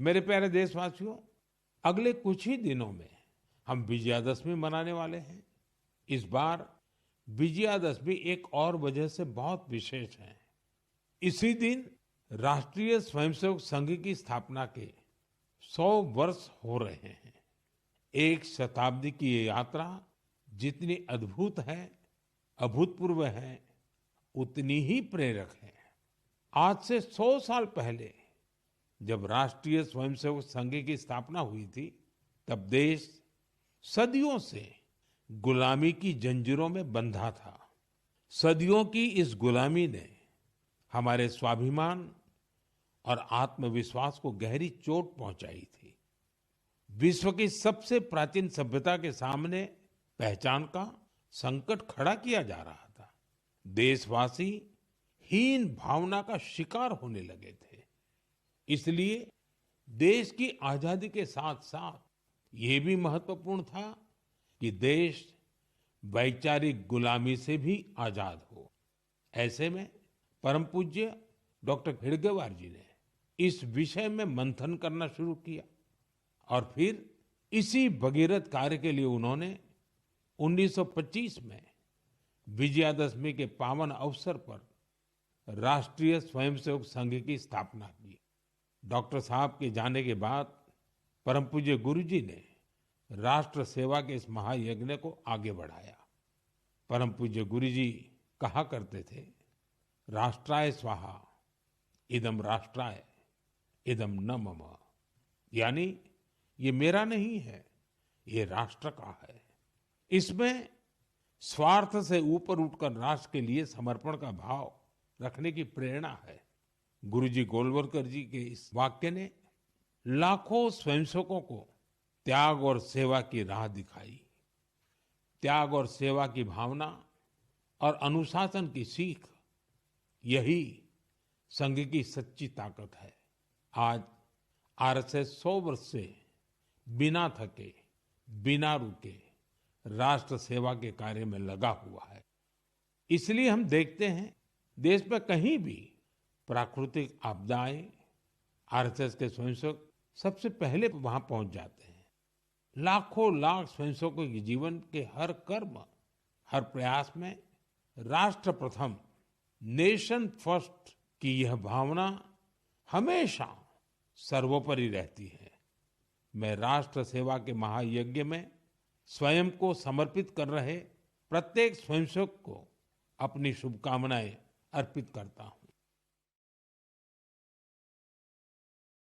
मेरे प्यारे देशवासियों, अगले कुछ ही दिनों में हम विजयादशमी मनाने वाले हैं। इस बार विजयादशमी एक और वजह से बहुत विशेष है। इसी दिन राष्ट्रीय स्वयंसेवक संघ की स्थापना के 100 वर्ष हो रहे हैं। एक शताब्दी की ये यात्रा जितनी अद्भुत है, अभूतपूर्व है, उतनी ही प्रेरक है। आज से 100 साल पहले जब राष्ट्रीय स्वयंसेवक संघ की स्थापना हुई थी, तब देश सदियों से गुलामी की जंजीरों में बंधा था। सदियों की इस गुलामी ने हमारे स्वाभिमान और आत्मविश्वास को गहरी चोट पहुंचाई थी। विश्व की सबसे प्राचीन सभ्यता के सामने पहचान का संकट खड़ा किया जा रहा था। देशवासी हीन भावना का शिकार होने लगे थे। इसलिए देश की आजादी के साथ साथ ये भी महत्वपूर्ण था कि देश वैचारिक गुलामी से भी आजाद हो। ऐसे में परम पूज्य डॉक्टर हेडगेवार जी ने इस विषय में मंथन करना शुरू किया और फिर इसी भगीरथ कार्य के लिए उन्होंने 1925 में विजयादशमी के पावन अवसर पर राष्ट्रीय स्वयंसेवक संघ की स्थापना की। डॉक्टर साहब के जाने के बाद परम पूज्य गुरु जी ने राष्ट्र सेवा के इस महायज्ञ को आगे बढ़ाया। परम पूज्य गुरु जी कहा करते थे, राष्ट्राय स्वाहा इदम राष्ट्राय इदम न मम। यानी ये मेरा नहीं है, ये राष्ट्र का है। इसमें स्वार्थ से ऊपर उठकर राष्ट्र के लिए समर्पण का भाव रखने की प्रेरणा है। गुरुजी गोलवलकर जी के इस वाक्य ने लाखों स्वयंसेवकों को त्याग और सेवा की राह दिखाई। त्याग और सेवा की भावना और अनुशासन की सीख, यही संघ की सच्ची ताकत है। आज आरएसएस 100 वर्ष से बिना थके, बिना रुके राष्ट्र सेवा के कार्य में लगा हुआ है। इसलिए हम देखते हैं देश में कहीं भी प्राकृतिक आपदाएं, आरएसएस के स्वयंसेवक सबसे पहले वहां पहुंच जाते हैं। लाखों लाख स्वयंसेवकों के जीवन के हर कर्म, हर प्रयास में राष्ट्र प्रथम, नेशन फर्स्ट की यह भावना हमेशा सर्वोपरि रहती है। मैं राष्ट्र सेवा के महायज्ञ में स्वयं को समर्पित कर रहे प्रत्येक स्वयंसेवक को अपनी शुभकामनाएं अर्पित करता हूं।